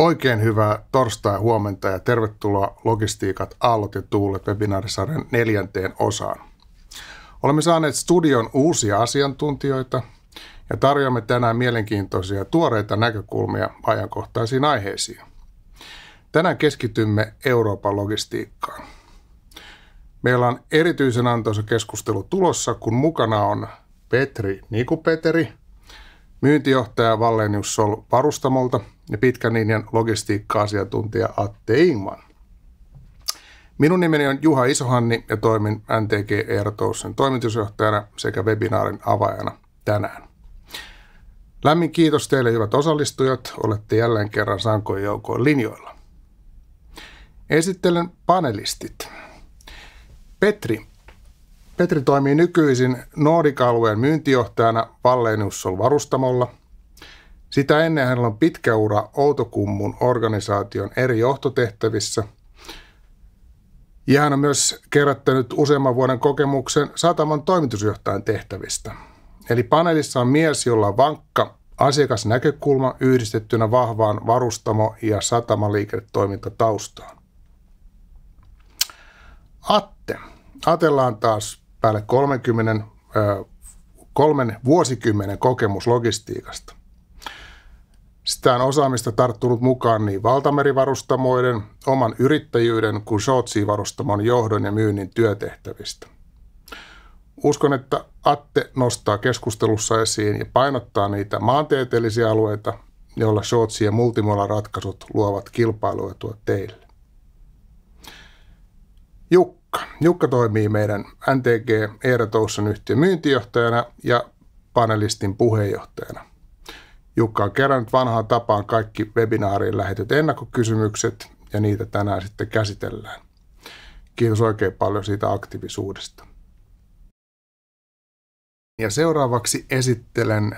Oikein hyvää torstai-huomenta ja tervetuloa Logistiikat, aallot ja tuulet webinaarisarjan 4. osaan. Olemme saaneet studion uusia asiantuntijoita ja tarjoamme tänään mielenkiintoisia tuoreita näkökulmia ajankohtaisiin aiheisiin. Tänään keskitymme Euroopan logistiikkaan. Meillä on erityisen antoisa keskustelu tulossa, kun mukana on Petri Nikupeteri, myyntijohtaja Wallenius Sol varustamolta ja pitkän linjan logistiikka-asiantuntija Atte Ingman. Minun nimeni on Juha Isohanni ja toimin NTG Airtowersin toimitusjohtajana sekä webinaarin avaajana tänään. Lämmin kiitos teille hyvät osallistujat, olette jälleen kerran sankoin joukoin linjoilla. Esittelen panelistit. Petri toimii nykyisin Nordic-alueen myyntijohtajana Wallenius Sol varustamolla. Sitä ennen hänellä on pitkä ura Outokummun organisaation eri johtotehtävissä. Ja hän on myös kerättänyt useamman vuoden kokemuksen sataman toimitusjohtajan tehtävistä. Eli paneelissa on mies, jolla on vankka asiakasnäkökulma yhdistettynä vahvaan varustamo- ja satamaliiketoimintataustaan. Atella on taas päälle 3 vuosikymmenen kokemus logistiikasta. Sitä on osaamista tarttunut mukaan niin valtamerivarustamoiden, oman yrittäjyyden kuin Short Sea-varustamon johdon ja myynnin työtehtävistä. Uskon, että Atte nostaa keskustelussa esiin ja painottaa niitä maantieteellisiä alueita, joilla Short Sea- ja multimodal-ratkaisut luovat kilpailuetua teille. Jukka toimii meidän NTG Airtowersin yhtiön myyntijohtajana ja panelistin puheenjohtajana. Jukka on kerännyt vanhaan tapaan kaikki webinaariin lähetetyt ennakkokysymykset ja niitä tänään sitten käsitellään. Kiitos oikein paljon siitä aktiivisuudesta. Ja seuraavaksi esittelen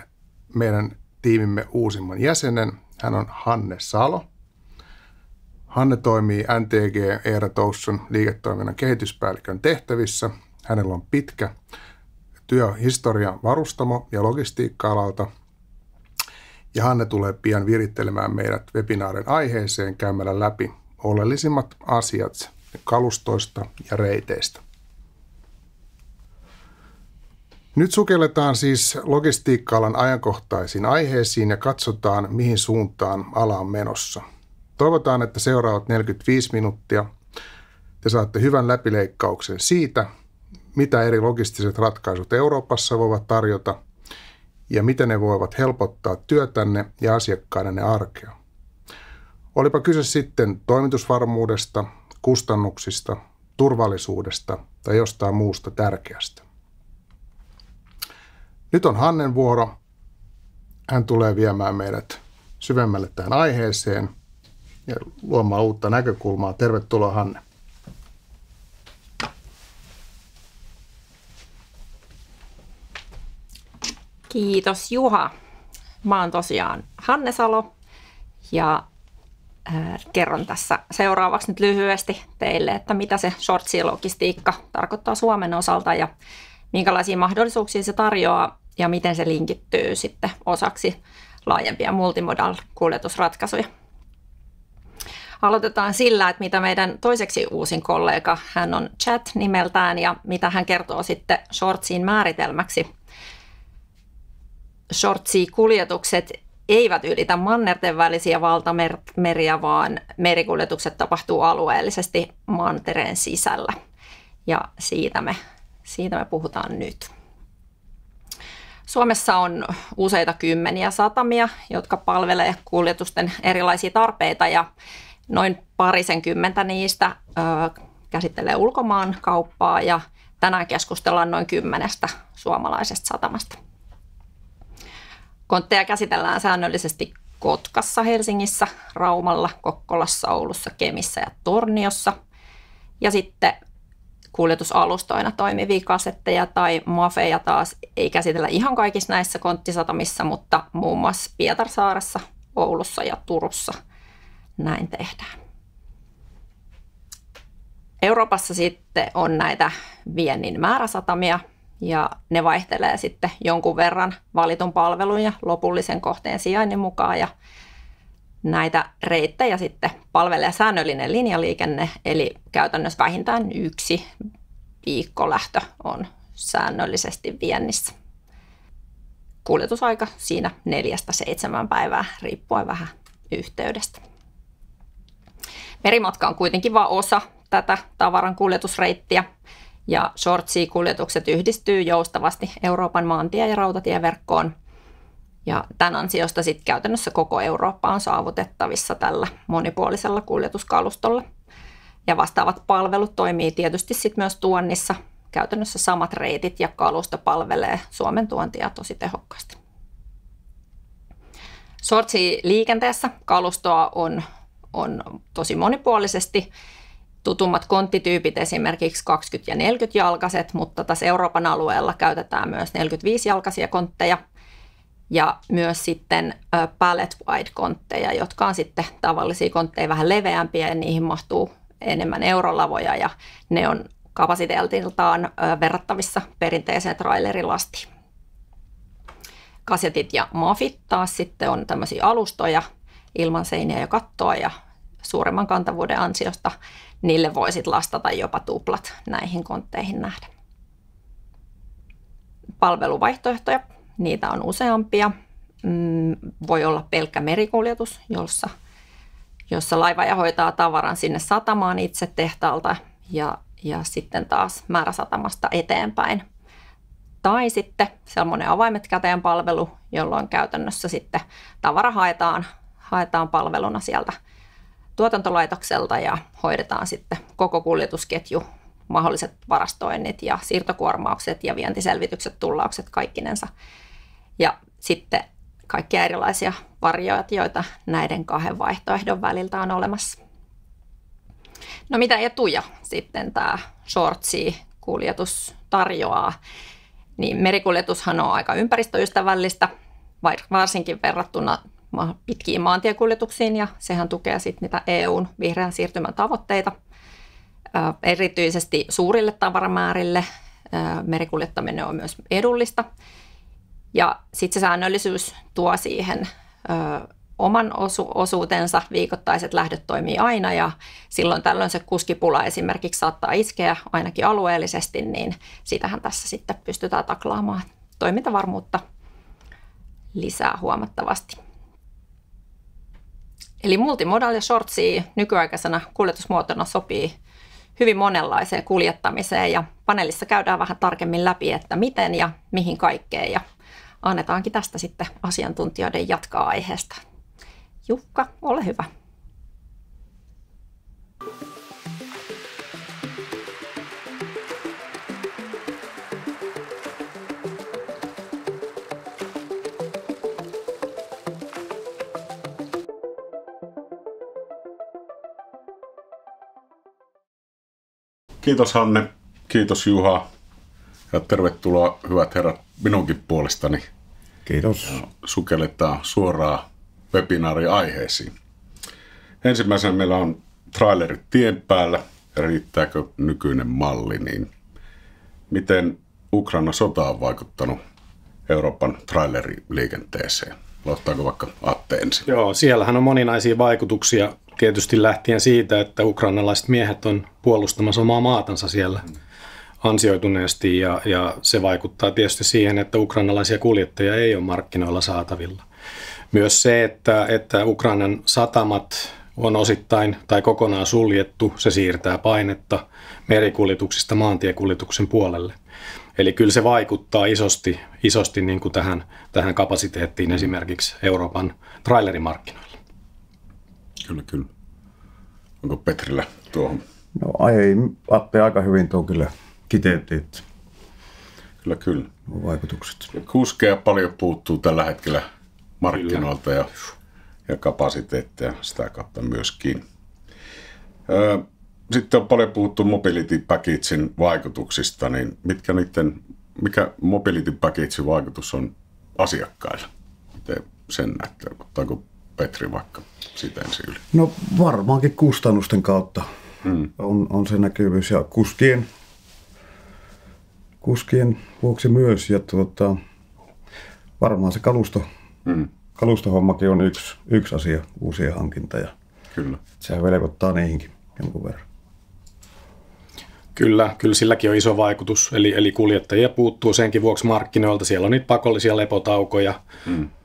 meidän tiimimme uusimman jäsenen. Hän on Hanne Salo. Hanne toimii NTG Airtowersin liiketoiminnan kehityspäällikön tehtävissä. Hänellä on pitkä työhistoria varustamo- ja logistiikka-alalta. Ja Hanne tulee pian virittelemään meidät webinaarin aiheeseen käymällä läpi oleellisimmat asiat kalustoista ja reiteistä. Nyt sukelletaan siis logistiikka-alan ajankohtaisiin aiheisiin ja katsotaan, mihin suuntaan ala on menossa. Toivotaan, että seuraavat 45 minuuttia te saatte hyvän läpileikkauksen siitä, mitä eri logistiset ratkaisut Euroopassa voivat tarjota ja miten ne voivat helpottaa työtänne ja asiakkaidenne arkea. Olipa kyse sitten toimitusvarmuudesta, kustannuksista, turvallisuudesta tai jostain muusta tärkeästä. Nyt on Hannen vuoro. Hän tulee viemään meidät syvemmälle tähän aiheeseen ja luomaan uutta näkökulmaa. Tervetuloa, Hanne. Kiitos, Juha. Mä oon tosiaan Hanne Salo ja kerron tässä seuraavaksi nyt lyhyesti teille, että mitä se short sea-logistiikka tarkoittaa Suomen osalta ja minkälaisia mahdollisuuksia se tarjoaa ja miten se linkittyy sitten osaksi laajempia multimodal-kuljetusratkaisuja. Aloitetaan sillä, että mitä meidän toiseksi uusin kollega, hän on Chad nimeltään ja mitä hän kertoo sitten short sean määritelmäksi. Short sea-kuljetukset eivät ylitä mannerten välisiä valtameriä, vaan merikuljetukset tapahtuu alueellisesti mantereen sisällä. Ja siitä me puhutaan nyt. Suomessa on useita kymmeniä satamia, jotka palvelee kuljetusten erilaisia tarpeita ja noin 20 niistä käsittelee ulkomaan kauppaa ja tänään keskustellaan noin 10 suomalaisesta satamasta. Kontteja käsitellään säännöllisesti Kotkassa, Helsingissä, Raumalla, Kokkolassa, Oulussa, Kemissä ja Torniossa. Ja sitten kuljetusalustoina toimivia kasetteja tai mafeja taas ei käsitellä ihan kaikissa näissä konttisatamissa, mutta muun muassa Pietarsaaressa, Oulussa ja Turussa näin tehdään. Euroopassa sitten on näitä viennin määräsatamia ja ne vaihtelee sitten jonkun verran valitun palvelun ja lopullisen kohteen sijainnin mukaan. Ja Näitä reittejä sitten palvelee säännöllinen linjaliikenne, eli käytännössä vähintään 1 viikkolähtö on säännöllisesti viennissä. Kuljetusaika siinä 4-7 päivää, riippuen vähän yhteydestä. Merimatka on kuitenkin vain osa tätä tavaran kuljetusreittiä, ja short sea-kuljetukset yhdistyy joustavasti Euroopan maantie- ja rautatieverkkoon. Ja tämän ansiosta sitten käytännössä koko Eurooppa on saavutettavissa tällä monipuolisella kuljetuskalustolla. Ja vastaavat palvelut toimii tietysti sitten myös tuonnissa. Käytännössä samat reitit ja kalusto palvelee Suomen tuontia tosi tehokkaasti. Short sea-liikenteessä kalustoa on tosi monipuolisesti. Tutummat konttityypit esimerkiksi 20- ja 40-jalkaiset, mutta tässä Euroopan alueella käytetään myös 45-jalkaisia kontteja. Ja myös sitten pallet wide kontteja, jotka on sitten tavallisia kontteja vähän leveämpiä ja niihin mahtuu enemmän eurolavoja ja ne on kapasiteetiltaan verrattavissa perinteiseen trailerilastiin. Kasjetit ja mafit taas sitten on tämmöisiä alustoja ilman seiniä ja kattoa ja suuremman kantavuuden ansiosta niille voi sitten lastata jopa tuplat näihin kontteihin nähden. Palveluvaihtoehtoja, niitä on useampia. Voi olla pelkkä merikuljetus, jossa laivaja hoitaa tavaran sinne satamaan itse tehtaalta ja sitten taas määräsatamasta eteenpäin. Tai sitten semmoinen avaimet käteen palvelu, jolloin käytännössä sitten tavara haetaan palveluna sieltä tuotantolaitokselta ja hoidetaan sitten koko kuljetusketju, mahdolliset varastoinnit ja siirtokuormaukset ja vientiselvitykset, tullaukset kaikkinensa. Ja sitten kaikkia erilaisia variaatioita näiden 2 vaihtoehdon väliltä on olemassa. No mitä etuja sitten tämä short sea-kuljetus tarjoaa? Niin merikuljetushan on aika ympäristöystävällistä, varsinkin verrattuna pitkiin maantiekuljetuksiin, ja sehän tukee sitten niitä EUn vihreän siirtymän tavoitteita. Erityisesti suurille tavaramäärille merikuljettaminen on myös edullista. Ja sitten se säännöllisyys tuo siihen oman osuutensa, viikoittaiset lähdöt toimii aina ja silloin tällöin se kuskipula esimerkiksi saattaa iskeä ainakin alueellisesti, niin sitähän tässä sitten pystytään taklaamaan. Toimintavarmuutta lisää huomattavasti. Eli multimodal ja short sea nykyaikaisena kuljetusmuotona sopii hyvin monenlaiseen kuljettamiseen ja paneelissa käydään vähän tarkemmin läpi, että miten ja mihin kaikkeen ja annetaankin tästä sitten asiantuntijoiden jatkaa aiheesta. Jukka, ole hyvä. Kiitos Hanne, kiitos Juha ja tervetuloa hyvät herrat minunkin puolestani. Kiitos. Sukelletaan suoraan webinaariaiheisiin. Ensimmäisenä meillä on trailerit tien päällä. Riittääkö nykyinen malli? Niin miten Ukrainan sota on vaikuttanut Euroopan traileriliikenteeseen? Aloittaako vaikka Atte ensin? Joo, siellähän on moninaisia vaikutuksia. Tietysti lähtien siitä, että ukrainalaiset miehet on puolustamassa omaa maatansa siellä ansioituneesti ja se vaikuttaa tietysti siihen, että ukrainalaisia kuljettajia ei ole markkinoilla saatavilla. Myös se, että Ukrainan satamat on osittain tai kokonaan suljettu, se siirtää painetta merikuljetuksista maantiekuljetuksen puolelle. Eli kyllä se vaikuttaa isosti niin kuin tähän kapasiteettiin esimerkiksi Euroopan trailerimarkkinoilla. Kyllä. Onko Petrillä tuohon? No ei, Atte aika hyvin tuo kyllä kiteytti. Kyllä. Vaikutukset. Kuskeja paljon puuttuu tällä hetkellä markkinoilta ja kapasiteettia sitä kautta myöskin. Sitten on paljon puhuttu Mobility Packagen vaikutuksista, niin mikä Mobility Packagen vaikutus on asiakkaille? Miten sen näette? Ottaako Petri vaikka sitä ensin yli? No varmaankin kustannusten kautta on se näkyvyys ja kuskien vuoksi myös. Ja varmaan se kalustohommakin on yksi asia, uusien hankinta, ja Kyllä. sehän velvoittaa niihinkin jonkun verran. Kyllä silläkin on iso vaikutus, eli kuljettajia puuttuu senkin vuoksi markkinoilta. Siellä on niitä pakollisia lepotaukoja,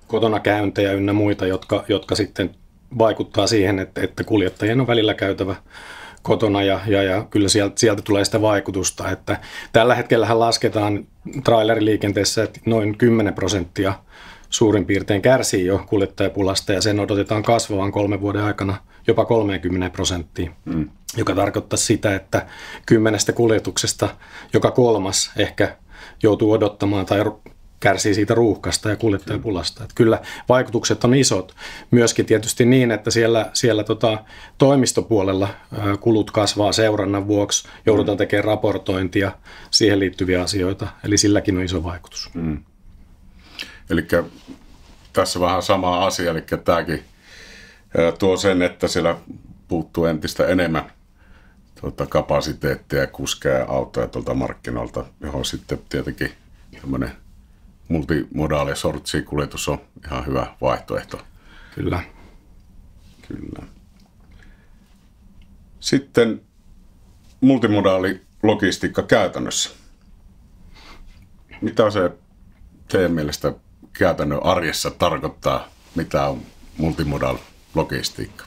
kotona käyntejä ynnä muita, jotka sitten vaikuttaa siihen, että kuljettajien on välillä käytävä kotona ja kyllä sieltä tulee sitä vaikutusta. Että tällä hetkellähän lasketaan traileriliikenteessä, että noin 10% suurin piirtein kärsii jo kuljettajapulasta ja sen odotetaan kasvavan 3 vuoden aikana jopa 30%, joka tarkoittaa sitä, että 10 kuljetuksesta joka 3 ehkä joutuu odottamaan tai kärsii siitä ruuhkasta ja kuljettajapulasta. Että kyllä vaikutukset on isot. Myöskin tietysti niin, että siellä toimistopuolella kulut kasvaa seurannan vuoksi, joudutaan tekemään raportointia, siihen liittyviä asioita, eli silläkin on iso vaikutus. Eli tässä vähän sama asia, eli tämäkin tuo sen, että siellä puuttuu entistä enemmän kapasiteettia ja kuskeja autoja tuolta markkinoilta, johon sitten tietenkin tämmöinen multimodaali sortsikuljetus on ihan hyvä vaihtoehto. Kyllä. Sitten multimodaali logistiikka käytännössä. Mitä se teidän mielestä käytännön arjessa tarkoittaa, mitä on multimodaali logistiikka?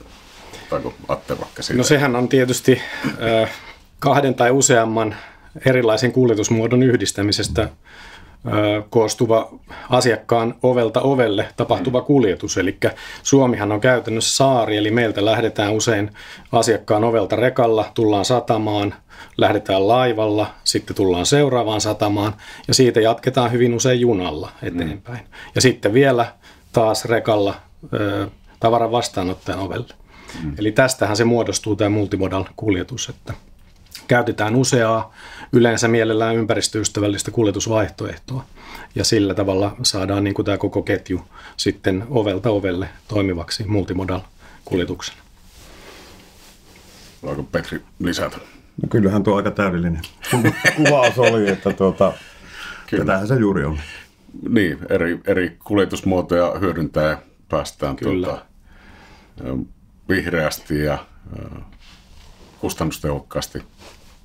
Ottaako Atte vaikka siitä? No sehän on tietysti 2 tai useamman erilaisen kuljetusmuodon yhdistämisestä koostuva asiakkaan ovelta ovelle tapahtuva kuljetus. Eli Suomihan on käytännössä saari, eli meiltä lähdetään usein asiakkaan ovelta rekalla, tullaan satamaan, lähdetään laivalla, sitten tullaan seuraavaan satamaan ja siitä jatketaan hyvin usein junalla eteenpäin. Ja sitten vielä taas rekalla tavaran vastaanottajan ovelle. Eli tästähän se muodostuu tämä multimodal kuljetus, että käytetään useaa, yleensä mielellään ympäristöystävällistä kuljetusvaihtoehtoa ja sillä tavalla saadaan niin kuin tämä koko ketju sitten ovelta ovelle toimivaksi multimodal kuljetuksena. Voiko Petri lisätä? No kyllähän tuo aika täydellinen kuvaus oli, että tätähän se juuri on. Niin, eri kuljetusmuotoja hyödyntää ja päästään vihreästi ja kustannustehokkaasti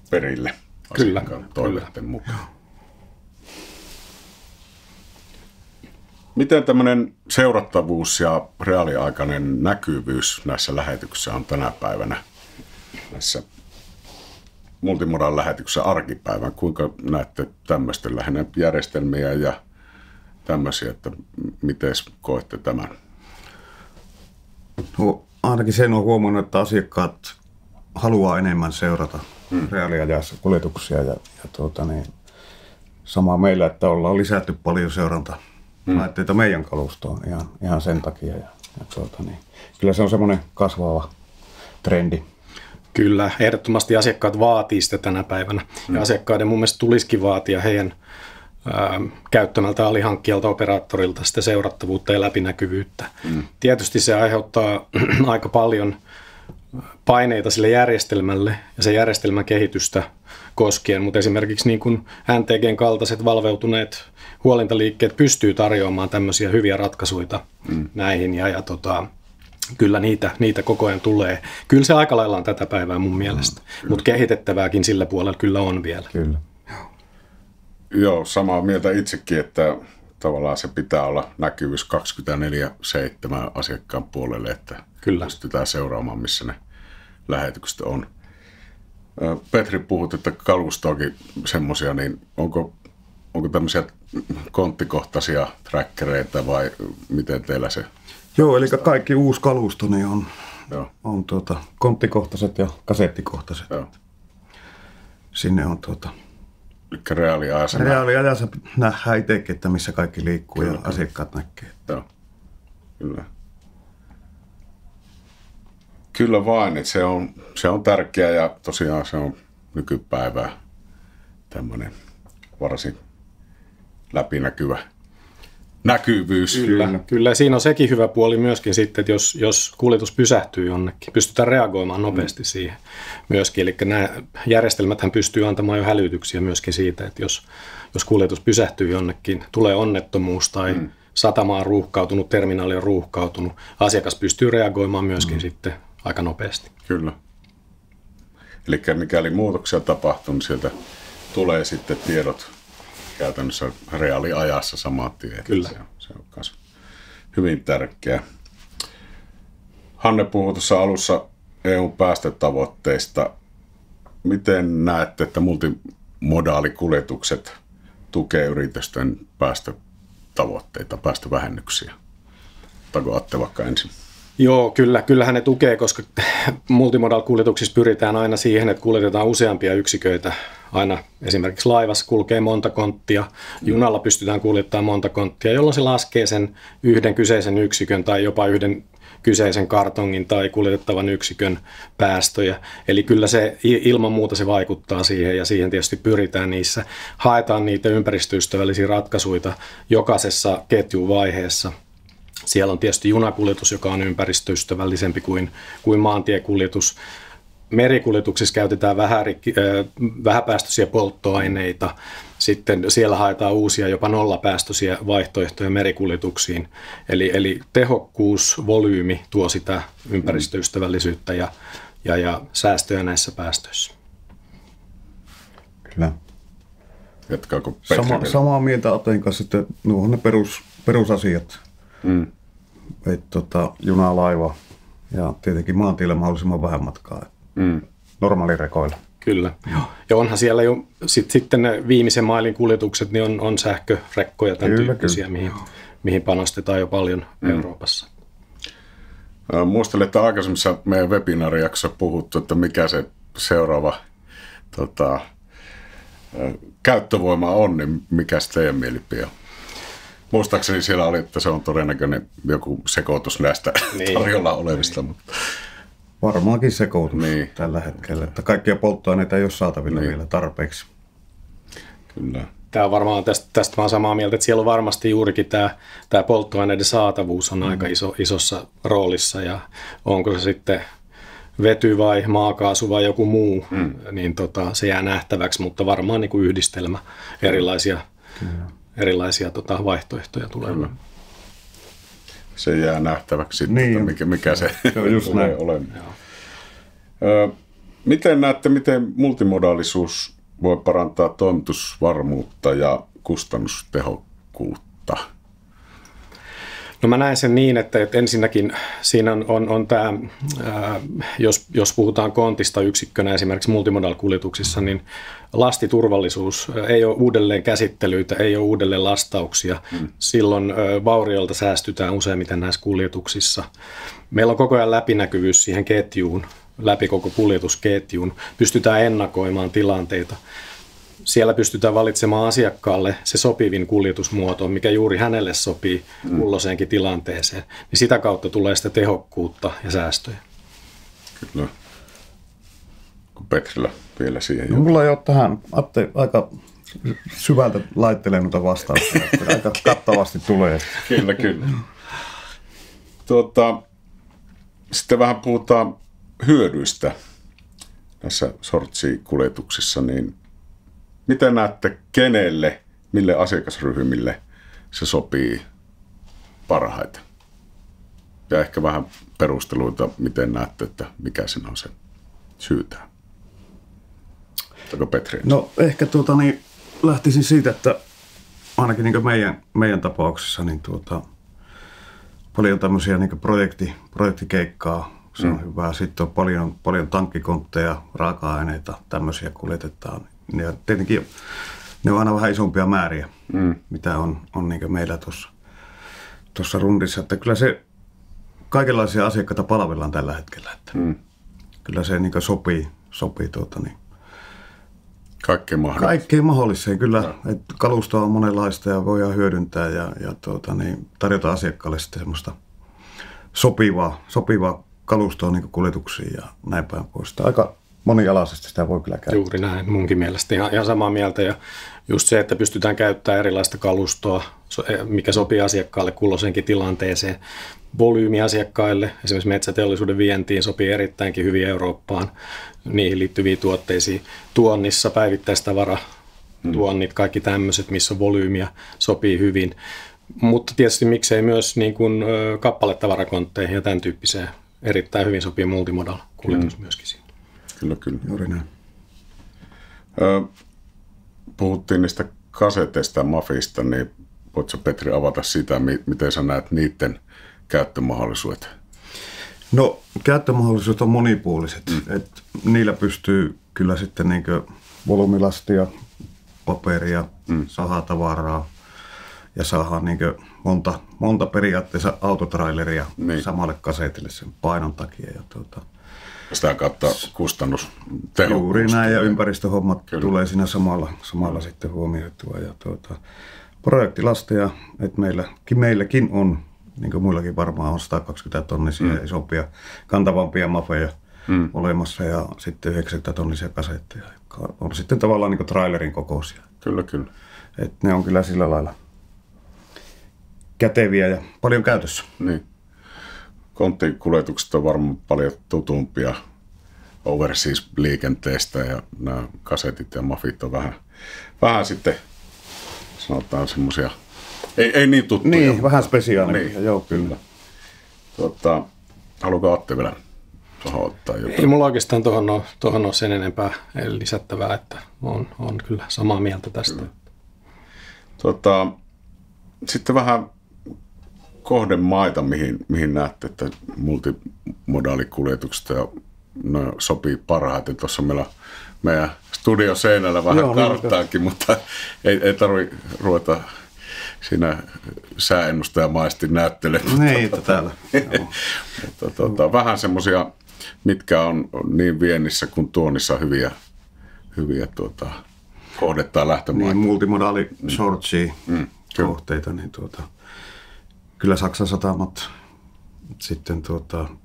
perille asiakkaan toiveiden mukaan. Miten tämmöinen seurattavuus ja reaaliaikainen näkyvyys näissä lähetyksissä on tänä päivänä näissä multimodal lähetyksissä arkipäivän? Kuinka näette tämmöisten lähinnä järjestelmiä ja tämmöisiä, että miten koette tämän? No, ainakin sen on huomannut, että asiakkaat haluaa enemmän seurata reaaliajassa kuljetuksia ja sama meillä, että ollaan lisätty paljon seurantalaitteita meidän kalustoon ihan sen takia. Kyllä se on semmoinen kasvava trendi. Kyllä, ehdottomasti asiakkaat vaatii sitä tänä päivänä. Ja asiakkaiden mun mielestä tulisikin vaatia heidän käyttämältä alihankkijalta operaattorilta sitä seurattavuutta ja läpinäkyvyyttä. Tietysti se aiheuttaa aika paljon paineita sille järjestelmälle ja sen järjestelmän kehitystä koskien, mutta esimerkiksi niin kuin NTG:n kaltaiset valveutuneet huolintaliikkeet pystyy tarjoamaan tämmöisiä hyviä ratkaisuja näihin kyllä niitä koko ajan tulee. Kyllä se aika lailla on tätä päivää mun mielestä, mutta kehitettävääkin sillä puolella kyllä on vielä. Kyllä. Joo, samaa mieltä itsekin, että tavallaan se pitää olla näkyvyys 24/7 asiakkaan puolelle, että Kyllä. pystytään seuraamaan, missä ne lähetykset on. Petri, puhut, että kalustoakin semmoisia, niin onko tämmöisiä konttikohtaisia trackereita vai miten teillä se? Joo, eli kaikki uusi kalusto niin on konttikohtaiset ja kasettikohtaiset. Joo. Sinne on reaaliajassa nähdään itsekin, että missä kaikki liikkuu kyllä, ja asiakkaat näkee. Joo, kyllä. Kyllä vain, että se on tärkeää ja tosiaan se on nykypäivää tämmöinen varsin läpinäkyvä näkyvyys. Kyllä, siinä on sekin hyvä puoli myöskin sitten, että jos kuljetus pysähtyy jonnekin, pystytään reagoimaan nopeasti siihen myöskin. Eli nämä järjestelmäthän pystyy antamaan jo hälytyksiä myöskin siitä, että jos kuljetus pysähtyy jonnekin, tulee onnettomuus satama on ruuhkautunut, terminaali on ruuhkautunut. Asiakas pystyy reagoimaan myöskin sitten aika nopeasti. Kyllä. Eli mikäli muutoksia tapahtuu, niin sieltä tulee sitten tiedot käytännössä reaaliajassa saman tien. Kyllä. Se on myös hyvin tärkeää. Hanne puhui tuossa alussa EU-päästötavoitteista. Miten näette, että multimodaalikuljetukset tukee yritysten päästötavoitteita, päästövähennyksiä? Ottaako Atte vaikka ensin? Joo, kyllähän ne tukee, koska multimodal-kuljetuksissa pyritään aina siihen, että kuljetetaan useampia yksiköitä. Aina esimerkiksi laivassa kulkee monta konttia, junalla pystytään kuljettamaan monta konttia, jolloin se laskee sen yhden kyseisen yksikön tai jopa yhden kyseisen kartongin tai kuljetettavan yksikön päästöjä. Eli kyllä se ilman muuta se vaikuttaa siihen ja siihen tietysti pyritään niissä. Haetaan niitä ympäristöystävällisiä ratkaisuja jokaisessa ketjuvaiheessa. Siellä on tietysti junakuljetus, joka on ympäristöystävällisempi kuin maantiekuljetus. Merikuljetuksissa käytetään vähäpäästöisiä polttoaineita. Sitten siellä haetaan uusia jopa nollapäästöisiä vaihtoehtoja merikuljetuksiin. Eli tehokkuus, volyymi tuo sitä ympäristöystävällisyyttä ja säästöjä näissä päästöissä. Kyllä. Jatkaako Petri? Samaa mieltä Aten kanssa, että nuo on ne perusasiat. Juna, laiva ja tietenkin maantiellä mahdollisimman vähän matkaa. Normaalirekoilla. Kyllä. Ja onhan siellä jo sitten ne viimeisen mailin kuljetukset, niin on sähkörekkoja tämän tyyppisiä, mihin panostetaan jo paljon Euroopassa. Muistelen, että aikaisemmissa meidän webinaarijaksossa puhuttu, että mikä se seuraava käyttövoima on, niin mikä se teidän mielipide on? Muistaakseni siellä oli, että se on todennäköinen joku sekoitus näistä tarjolla olevista. Mutta varmaankin sekoitus tällä hetkellä, että kaikkia polttoaineita ei ole saatavilla vielä tarpeeksi. Kyllä. Tämä on varmaan tästä mä olen samaa mieltä, että siellä on varmasti juurikin tämä polttoaineiden saatavuus on aika isossa roolissa ja onko se sitten vety vai maakaasu vai joku muu, niin se jää nähtäväksi, mutta varmaan niin kuin yhdistelmä erilaisia vaihtoehtoja tulee. Se jää nähtäväksi sitten, mikä se tulee olemaan. Miten näette, miten multimodaalisuus voi parantaa toimitusvarmuutta ja kustannustehokkuutta? No mä näen sen niin, että ensinnäkin siinä on tämä, jos puhutaan kontista yksikkönä esimerkiksi multimodal-kuljetuksissa, niin lastiturvallisuus, ei ole uudelleen käsittelyitä, ei ole uudelleen lastauksia. Silloin vaurioilta säästytään useimmiten näissä kuljetuksissa. Meillä on koko ajan läpinäkyvyys siihen ketjuun, läpi koko kuljetusketjuun. Pystytään ennakoimaan tilanteita. Siellä pystytään valitsemaan asiakkaalle se sopivin kuljetusmuoto, mikä juuri hänelle sopii kulloiseenkin tilanteeseen. Niin sitä kautta tulee sitä tehokkuutta ja säästöjä. Kyllä. Petrillä vielä siihen. Mulla ei ole tähän, Atte, aika syvältä laittelee noita vastauksia. Aika kattavasti tulee. Kyllä. Sitten vähän puhutaan hyödyistä näissä sortsikuljetuksissa, niin miten näette, kenelle, mille asiakasryhmille se sopii parhaiten? Ja ehkä vähän perusteluita, miten näette, että mikä siinä on se syytä. Ottaako Petri? No ehkä lähtisin siitä, että ainakin niin meidän tapauksessa niin paljon tämmöisiä niin projektikeikkaa. Se on hyvä. Sitten on paljon tankkikontteja, raaka-aineita, tämmöisiä kuljetetaan. Ja tietenkin ne on aina vähän isompia määriä, mitä on niin meillä tuossa rundissa. Että kyllä se kaikenlaisia asiakkaita palvellaan tällä hetkellä. Että kyllä se niin sopii kaikkeen mahdolliseen. Kyllä, että kalustoa on monenlaista ja voidaan hyödyntää ja tarjota asiakkaalle sitten semmoista sopivaa kalustoa niin kuljetuksiin ja näin päin pois. Aika monialaisesti sitä voi kyllä käyttää. Juuri näin, munkin mielestä ihan samaa mieltä. Ja just se, että pystytään käyttämään erilaista kalustoa, mikä sopii asiakkaalle kulloisenkin tilanteeseen. Volyymi asiakkaille, esimerkiksi metsäteollisuuden vientiin, sopii erittäinkin hyvin Eurooppaan. Niihin liittyviä tuotteisiin. Tuonnissa päivittäistavara, tuonnit, kaikki tämmöiset, missä on volyymiä, sopii hyvin. Mutta tietysti miksei myös niin kuin kappaletavarakontteihin ja tämän tyyppiseen erittäin hyvin sopii multimodal-kuljetus myöskin siinä. Kyllä, kyllä. Juuri näin. Puhuttiin niistä kaseteista ja mafista, niin voitko Petri avata sitä, miten sä näet niiden käyttömahdollisuudet? No, käyttömahdollisuudet on monipuoliset. Et niillä pystyy kyllä sitten niinkö volyymilastia, paperia, sahatavaraa ja saadaan niinkö monta periaatteessa autotraileria samalle kasetille sen painon takia. Ja sitä kautta kustannustehokkuus. Juuri näin, ja ympäristöhommat tulee siinä samalla sitten huomioitua. Ja projektilasteja, että meilläkin on, niin kuin muillakin varmaan on 120-tonnisia isompia, kantavampia mafeja olemassa ja sitten 90-tonnisia kasetteja, jotka on sitten tavallaan niin kuin trailerin kokoisia. Kyllä, kyllä. Että ne on kyllä sillä lailla käteviä ja paljon käytössä. Niin. Konttikuljetukset on varmaan paljon tutumpia overseas-liikenteestä ja nämä kasetit ja mafit on vähän sitten sanotaan semmoisia, ei niin tuttuja. Niin, vähän spesiaalisia. Niin, joo, kyllä. Haluatko Atte vielä tuohon ottaa jotain? Ei mulla oikeastaan tuohon ole sen enempää lisättävää, että on kyllä samaa mieltä tästä. Sitten vähän kohdemaita, mihin näette, että multimodaalikuljetukset sopii parhaiten. Tuossa meidän studioseinällä vähän karttaakin, mutta ei tarvitse ruveta siinä sääennustajamaisesti näyttelemään. Niin, täällä. Mutta vähän semmoisia, mitkä on niin viennissä kuin tuonnissa hyviä kohdetta ja lähtömaita. Niin, multimodaali shortsia kohteita, niin kyllä Saksan satamat, sitten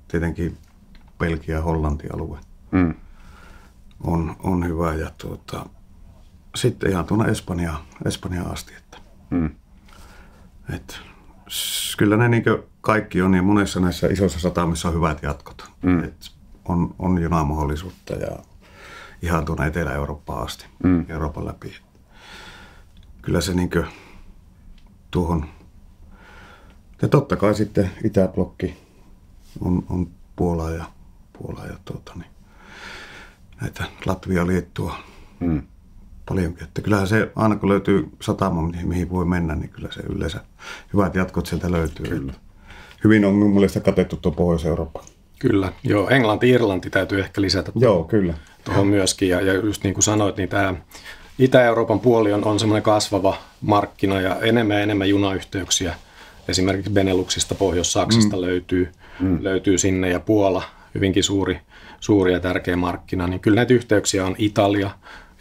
tietenkin Belgia ja Hollanti alue on hyvä ja sitten ihan tuonne Espanjaan asti. Että kyllä ne niin kaikki on ja monessa näissä isoissa satamissa on hyvät jatkot. On junamahdollisuutta ja ihan tuonne Etelä-Eurooppaan asti, Euroopan läpi. Kyllä se niin tuohon. Ja totta kai sitten Itäblokki on Puola ja näitä Latvia, Liettua paljonkin. Että kyllähän se aina kun löytyy satama, mihin voi mennä, niin kyllä se yleensä hyvät jatkot sieltä löytyy. Kyllä. Hyvin on mun mielestä katettu tuo Pohjois-Eurooppa. Kyllä, joo. Englanti, Irlanti täytyy ehkä lisätä. Joo, kyllä. Tuohon myöskin. Ja just niin kuin sanoit, niin tämä Itä-Euroopan puoli on semmoinen kasvava markkina ja enemmän junayhteyksiä. Esimerkiksi Beneluxista, Pohjois-Saksasta löytyy sinne ja Puola, hyvinkin suuri ja tärkeä markkina. Niin kyllä näitä yhteyksiä on. Italia,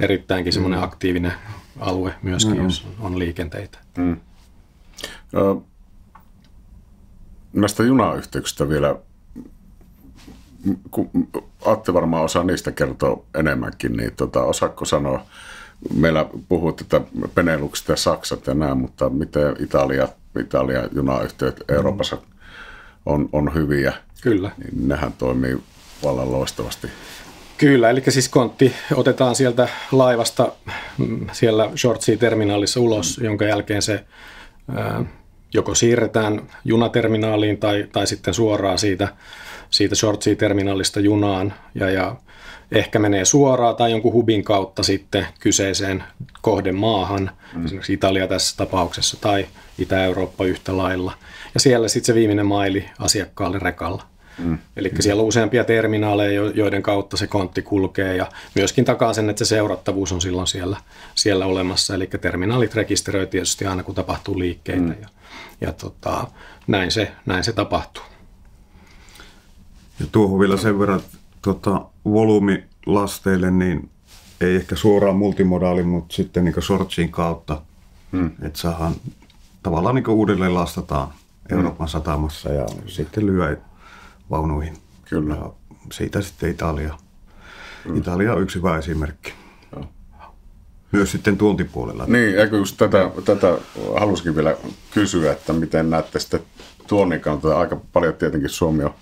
erittäinkin semmoinen aktiivinen alue myöskin, jos on liikenteitä. Näistä junayhteyksistä vielä, kun Atte varmaan osaa niistä kertoa enemmänkin, niin osaatko sanoa, meillä puhut, että Benelux ja Saksat ja nämä, mutta miten Italia junayhteydet Euroopassa on hyviä. Kyllä. Niin nehän toimii vallan loistavasti. Kyllä, eli siis kontti otetaan sieltä laivasta siellä Short Sea-terminaalissa ulos, jonka jälkeen se joko siirretään junaterminaaliin tai sitten suoraan siitä Short Sea-terminaalista junaan ja ehkä menee suoraan tai jonkun hubin kautta sitten kyseiseen kohdemaahan, esimerkiksi Italia tässä tapauksessa tai Itä-Eurooppa yhtä lailla. Ja siellä sitten se viimeinen maili asiakkaalle rekalla. Eli siellä on useampia terminaaleja, joiden kautta se kontti kulkee ja myöskin takaa sen, että se seurattavuus on silloin siellä olemassa. Eli terminaalit rekisteröi tietysti aina, kun tapahtuu liikkeitä ja näin se tapahtuu. Ja tuohon vielä sen verran, volyymilasteille, niin ei ehkä suoraan multimodaali, mutta sitten niin shortsin kautta, että saadaan tavallaan niin uudelleen lastataan Euroopan satamassa ja sitten lyö vaunuihin. Kyllä. Ja siitä sitten Italia. Italia on yksi hyvä esimerkki. Joo. Myös sitten tuontipuolella. Niin, eikö just tätä halusikin vielä kysyä, että miten näette sitten tuonnin kannalta. Aika paljon tietenkin Suomi on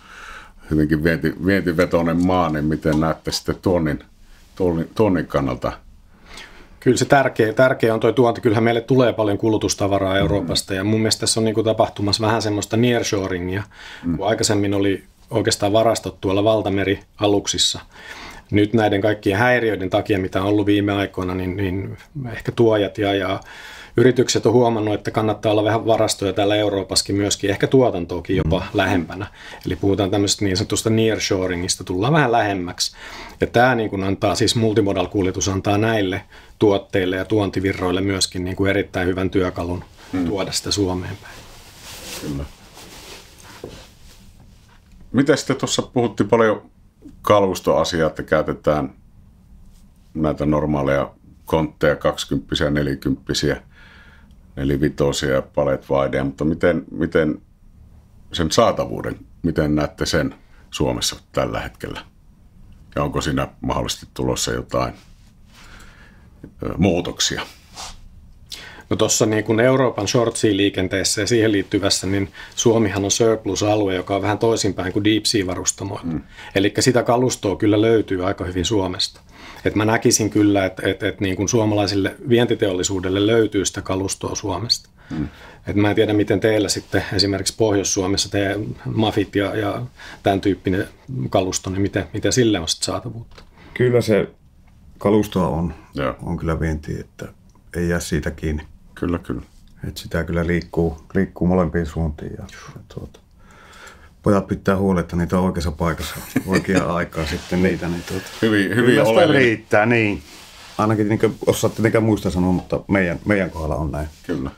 hyvinkin vientivetoinen maa, niin miten näette sitten tuonnin kannalta Kyllä se tärkeä on tuo tuonti. Kyllähän meille tulee paljon kulutustavaraa Euroopasta ja mun mielestä tässä on niin kuin tapahtumassa vähän semmoista nearshoringia, kun aikaisemmin oli oikeastaan varastot tuolla valtamerialuksissa. Nyt näiden kaikkien häiriöiden takia, mitä on ollut viime aikoina, niin ehkä tuojat ja yritykset on huomannut, että kannattaa olla vähän varastoja täällä Euroopassakin myöskin, ehkä tuotantoakin jopa lähempänä. Eli puhutaan tämmöisestä niin sanotusta nearshoringista, tullaan vähän lähemmäksi. Ja tämä niin kuin antaa, siis multimodal-kuljetus antaa näille tuotteille ja tuontivirroille myöskin niin kuin erittäin hyvän työkalun tuoda sitä Suomeen päin. Kyllä. Miten sitten tuossa puhuttiin paljon kalustoasiaa, että käytetään näitä normaaleja kontteja, 20-vuotiaita, 40-vuotiaita, 4-vitosia ja paletwidea, mutta miten sen saatavuuden, miten näette sen Suomessa tällä hetkellä? Ja onko siinä mahdollisesti tulossa jotain muutoksia? No tuossa niin kuin Euroopan short sea-liikenteessä ja siihen liittyvässä, niin Suomihan on surplus-alue, joka on vähän toisinpäin kuin deep sea-varustamoilla. Eli sitä kalustoa kyllä löytyy aika hyvin Suomesta. Et mä näkisin kyllä, että niin kuin suomalaisille vientiteollisuudelle löytyy sitä kalustoa Suomesta. Et mä en tiedä, miten teillä sitten esimerkiksi Pohjois-Suomessa teidän mafit ja tämän tyyppinen kalusto, niin miten sille on sitten saatavuutta? Kyllä se kalustoa on kyllä vienti, että ei jää siitä kiinni. Kyllä. Että sitä kyllä liikkuu molempiin suuntiin ja pojat pitää huolta, että niitä on oikeassa paikassa oikeaan aikaan sitten niitä. Niin hyvin oleellinen. Riittää, niin. Ainakin niin osaatte tietenkään muista sanoa, mutta meidän kohdalla on näin. Kyllä.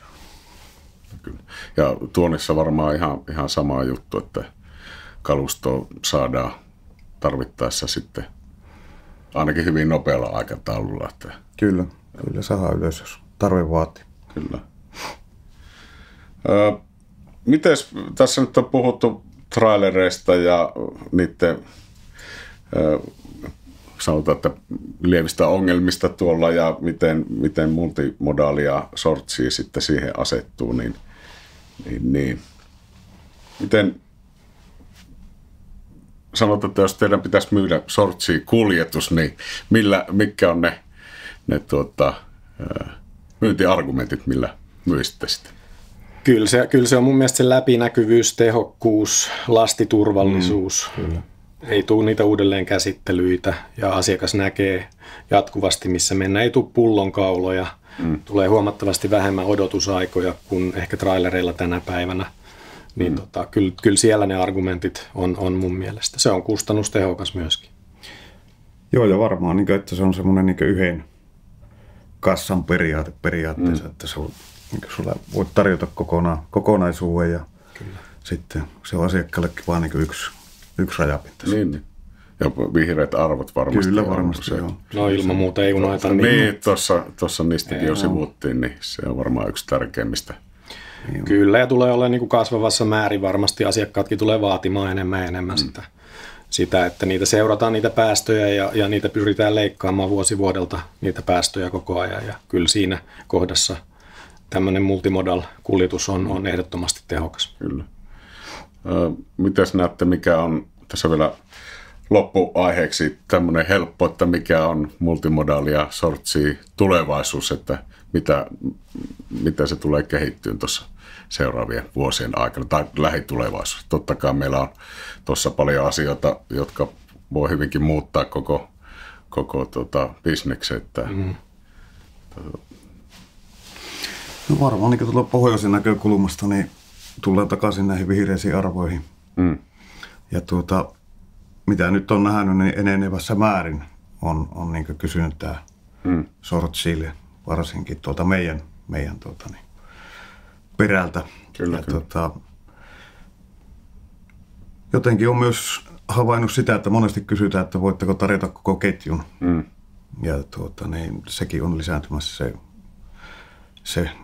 Ja tuonnissa varmaan ihan sama juttu, että kalustoa saadaan tarvittaessa sitten ainakin hyvin nopealla aikataululla. Että Kyllä saadaan ylös, jos tarve vaatii. Kyllä. Mites tässä nyt on puhuttu trailereista ja niiden sanotaan, että lievistä ongelmista tuolla ja miten multimodaalia shortsia sitten siihen asettuu, niin miten sanotaan, että jos teidän pitäisi myydä shortsia kuljetus, niin mitkä on ne myyntiargumentit, millä myisitte sitten? Kyllä se on mun mielestä se läpinäkyvyys, tehokkuus, lastiturvallisuus. Kyllä. Ei tule niitä uudelleen käsittelyitä ja asiakas näkee jatkuvasti, missä mennään. Ei tule pullonkauloja, tulee huomattavasti vähemmän odotusaikoja kuin ehkä trailereilla tänä päivänä. Niin kyllä siellä ne argumentit on mun mielestä. Se on kustannustehokas myöskin. Joo, ja varmaan, niin että se on semmoinen niin yhden kassan periaatteessa, että sulla voit tarjota kokonaisuuden ja kyllä. Sitten se on asiakkaallekin vaan niin yksi rajapinta. Niin. Ja vihreät arvot varmasti. Kyllä varmasti, joo. No ilman muuta ei unoita. Niin, tuossa niistäkin jo sivuttiin, niin se on varmaan yksi tärkeimmistä. Kyllä, ja tulee olemaan niin kuin kasvavassa määrin varmasti. Asiakkaatkin tulee vaatimaan enemmän sitä, että niitä seurataan niitä päästöjä ja niitä pyritään leikkaamaan vuosi vuodelta niitä päästöjä koko ajan. Ja kyllä siinä kohdassa tämmöinen multimodal-kuljetus on ehdottomasti tehokas. Kyllä. Mitäs näette, mikä on tässä vielä loppuaiheeksi tämmöinen helppo, että mikä on multimodaali ja shortsia tulevaisuus, että mitä se tulee kehittyä tuossa seuraavien vuosien aikana tai lähitulevaisuudessa. Totta kai meillä on tuossa paljon asioita, jotka voi hyvinkin muuttaa koko bisneksen. No varmaan niin tuolla pohjoisen näkökulmasta niin tullaan takaisin näihin vihreisiin arvoihin. Ja mitä nyt on nähnyt, niin enenevässä määrin on niin kysyntää shortsille, varsinkin meidän perältä. Kyllä. Jotenkin on myös havainnut sitä, että monesti kysytään, että voitteko tarjota koko ketjun. Ja niin sekin on lisääntymässä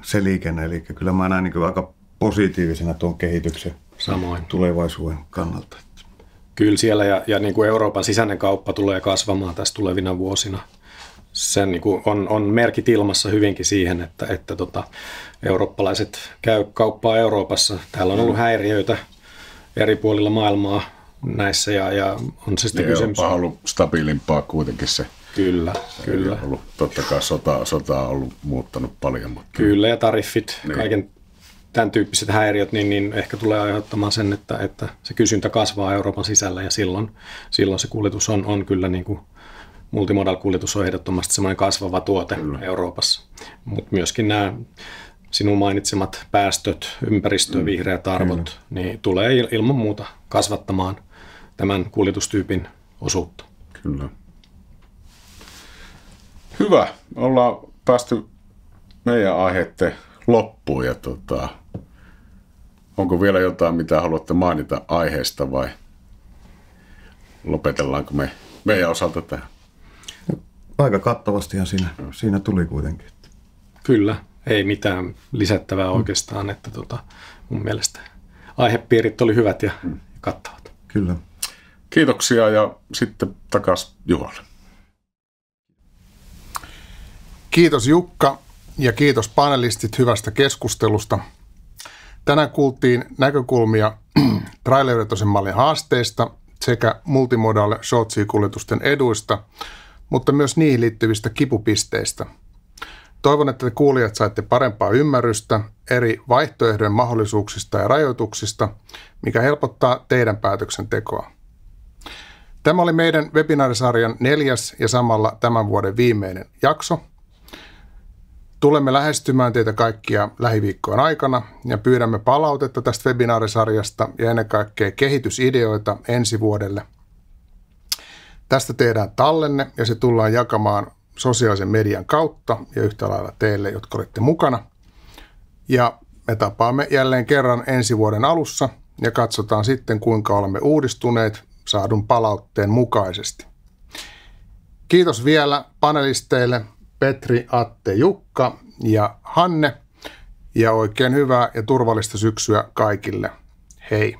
se liikenne. Eli kyllä mä näen niin aika positiivisena tuon kehityksen samoin tulevaisuuden kannalta. Kyllä siellä ja niin kuin Euroopan sisäinen kauppa tulee kasvamaan tässä tulevina vuosina. Se niin kuin on merkit ilmassa hyvinkin siihen, että eurooppalaiset käy kauppaa Euroopassa. Täällä on ollut häiriöitä eri puolilla maailmaa näissä ja on se sitten niin kysymys. Eurooppa on ollut stabiilimpaa kuitenkin se. Kyllä. Ollut, totta kai sota on ollut muuttanut paljon. Mutta kyllä, ja tariffit, niin. kaiken tämän tyyppiset häiriöt, niin ehkä tulee aiheuttamaan sen, että se kysyntä kasvaa Euroopan sisällä, ja silloin se kuljetus on kyllä niin kuin multimodal-kuljetus on ehdottomasti semmoinen kasvava tuote Euroopassa. Mutta myöskin nämä sinun mainitsemat päästöt, ympäristö- vihreät arvot, niin tulee ilman muuta kasvattamaan tämän kuljetustyypin osuutta. Kyllä. Hyvä. Ollaan päästy meidän aiheiden loppuun. Ja onko vielä jotain, mitä haluatte mainita aiheesta vai lopetellaanko me meidän osalta tähän? Aika kattavastihan siinä tuli kuitenkin. Kyllä, ei mitään lisättävää oikeastaan, että mun mielestä aihepiirit oli hyvät ja kattavat. Kyllä. Kiitoksia ja sitten takaisin Juhalle. Kiitos Jukka ja kiitos panelistit hyvästä keskustelusta. Tänään kuultiin näkökulmia trailerivetoisen mallin haasteista sekä multimodal short-sea-kuljetusten eduista, mutta myös niihin liittyvistä kipupisteistä. Toivon, että te kuulijat saitte parempaa ymmärrystä eri vaihtoehdojen mahdollisuuksista ja rajoituksista, mikä helpottaa teidän päätöksentekoa. Tämä oli meidän webinaarisarjan 4. ja samalla tämän vuoden viimeinen jakso. Tulemme lähestymään teitä kaikkia lähiviikkojen aikana ja pyydämme palautetta tästä webinaarisarjasta ja ennen kaikkea kehitysideoita ensi vuodelle. Tästä tehdään tallenne ja se tullaan jakamaan sosiaalisen median kautta ja yhtä lailla teille, jotka olette mukana. Ja me tapaamme jälleen kerran ensi vuoden alussa ja katsotaan sitten, kuinka olemme uudistuneet saadun palautteen mukaisesti. Kiitos vielä panelisteille Petri, Atte, Jukka ja Hanne ja oikein hyvää ja turvallista syksyä kaikille. Hei!